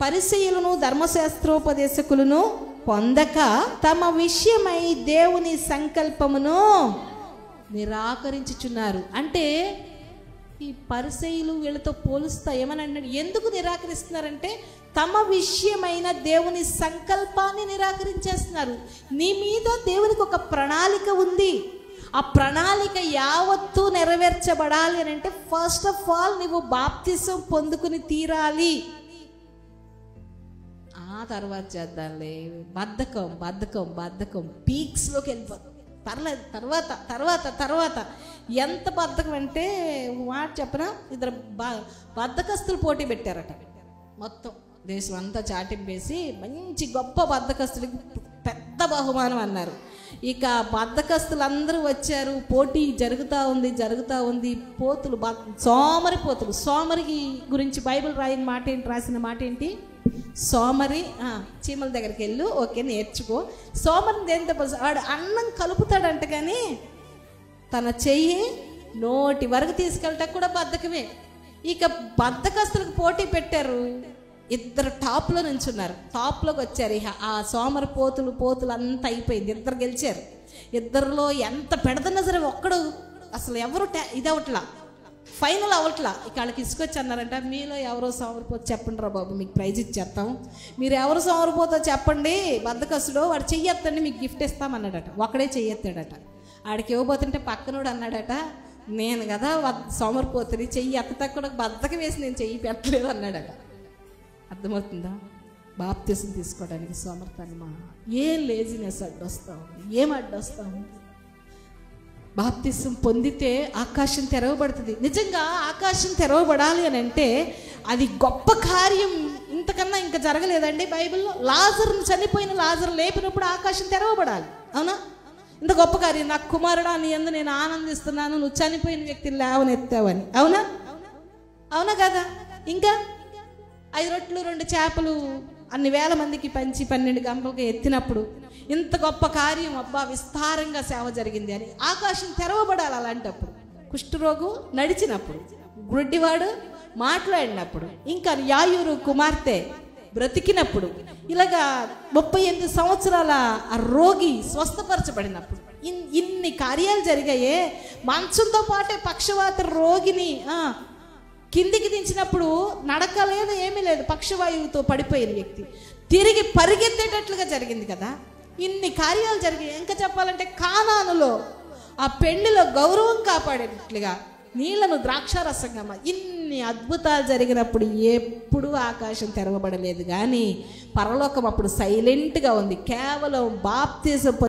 పరిసయ్యులను ధర్మశాస్త్రోపదేశకులను పొందక తమ విషయమై దేవుని సంకల్పమును నిరాకరించుచున్నారు. అంటే ఈ పరిసయ్యులు వీళ్ళతో పోలుస్తా ఏమని అన్నాడు, ఎందుకు నిరాకరిస్తున్నారంటే తమ విషయమైన దేవుని సంకల్పాన్ని నిరాకరించేస్తున్నారు. నీ మీద దేవునికి ఒక ప్రణాళిక ఉంది. ఆ ప్రణాళిక యావత్తు నెరవేర్చబడాలి అని అంటే ఫస్ట్ ఆఫ్ ఆల్ నువ్వు బాప్తిసం పొందుకుని తీరాలి. ఆ తర్వాత చేద్దాంలే, బద్ధకం బద్ధకం బద్ధకం పీక్స్లోకి వెళ్ళిపోతుంది. పర్లేదు, తర్వాత తర్వాత తర్వాత ఎంత బద్ధకం అంటే మాట చెప్పనా, ఇద్దరు బద్ధకస్తులు పోటీ పెట్టారట. మొత్తం దేశం అంతా చాటింపేసి మంచి గొప్ప బద్ధకస్తులకి పెద్ద బహుమానం అన్నారు. ఇక బద్ధకస్తులందరూ వచ్చారు, పోటీ జరుగుతూ ఉంది. పోతులు సోమరి పోతులు, సోమరికి గురించి బైబిల్ రాసిన మాట ఏంటి, సోమరి చీమల దగ్గరికి వెళ్ళు, ఓకే నేర్చుకో. సోమరిని దేంతో వాడు అన్నం కలుపుతాడంట, కానీ తన చెయ్యి నోటి వరకు తీసుకెళ్ళటం కూడా బద్ధకమే. ఇక బద్ధకస్తులకు పోటీ పెట్టారు, ఇద్దరు టాప్లో నుంచున్నారు, టాప్లోకి వచ్చారు. ఇక ఆ సోమరి పోతులు అంతా అయిపోయింది, ఇద్దరు గెలిచారు. ఇద్దరిలో ఎంత పెడదన్నా సరే ఒక్కడు అసలు ఎవరు ఇదవట్లా, ఫైనల్ అవట్లా. ఇక వాళ్ళకి ఇసుకొచ్చి అన్నారంట, మీలో ఎవరో సోమరిపోతు చెప్పండి రా బాబు, మీకు ప్రైజ్ ఇచ్చేస్తాం, మీరు ఎవరు సోమరిపోతో చెప్పండి, బద్ధకస్తుడు వాడు చెయ్యొద్దండి మీకు గిఫ్ట్ ఇస్తామన్నాడట. ఒకడే చెయ్యొత్తాడట. ఆడికి ఇవ్వబోతుంటే పక్కనోడు అన్నాడట, నేను కదా సోమరిపోతుని, చెయ్యి ఎత్తతా కూడా బద్ధకం వేసి నేను చెయ్యి పెట్టలేదు అన్నాడట. అర్థమవుతుందా? బాప్తిసం తీసుకోవడానికి సోమర్థనమా? ఏం లేజినెస్ అడ్డొస్తా ఉంది, ఏం అడ్డొస్తా ఉంది? బాప్తిసం పొందితే ఆకాశం తెరవబడుతుంది. నిజంగా ఆకాశం తెరవబడాలి అని అంటే అది గొప్ప కార్యం, ఇంతకన్నా ఇంకా జరగలేదండి బైబిల్లో. చనిపోయిన లాజరు లేపినప్పుడు ఆకాశం తెరవబడాలి, అవునా? ఇంత గొప్ప కార్యం, నాకు కుమారుడా నీ యందు నేను ఆనందిస్తున్నాను, నువ్వు చనిపోయిన వ్యక్తిని లేవనెత్తావని, అవునా కదా? ఇంకా 5 రొట్టెలు 2 చేపలు అన్ని వేల మందికి పంచి 12 గంపలకు ఎత్తినప్పుడు ఇంత గొప్ప కార్యం, అబ్బా విస్తారంగా సేవ జరిగింది అని ఆకాశం తెరవబడాలి. అలాంటప్పుడు కుష్ఠరోగు నడిచినప్పుడు, గుడ్డివాడు మాట్లాడినప్పుడు, ఇంకా యాయూరు కుమార్తె బ్రతికినప్పుడు, ఇలాగా 38 సంవత్సరాల ఆ రోగి స్వస్థపరచబడినప్పుడు ఇన్ని కార్యాలు జరిగాయే. మంచంతో పాటే పక్షవాత రోగిని కిందికి దించినప్పుడు నడక లేదు, ఏమీ లేదు, పక్షవాయువుతో పడిపోయిన వ్యక్తి తిరిగి పరిగెత్తేటట్లుగా జరిగింది కదా. ఇన్ని కార్యాలు జరిగాయి. ఇంకా చెప్పాలంటే కానానులో ఆ పెళ్లిలో గౌరవం కాపాడేటట్లుగా నీళ్లను ద్రాక్షారసంగా ఇన్ని అద్భుతాలు జరిగినప్పుడు ఎప్పుడు ఆకాశం తెరవబడలేదు, కానీ పరలోకం అప్పుడు సైలెంట్గా ఉంది. కేవలం బాప్తిసం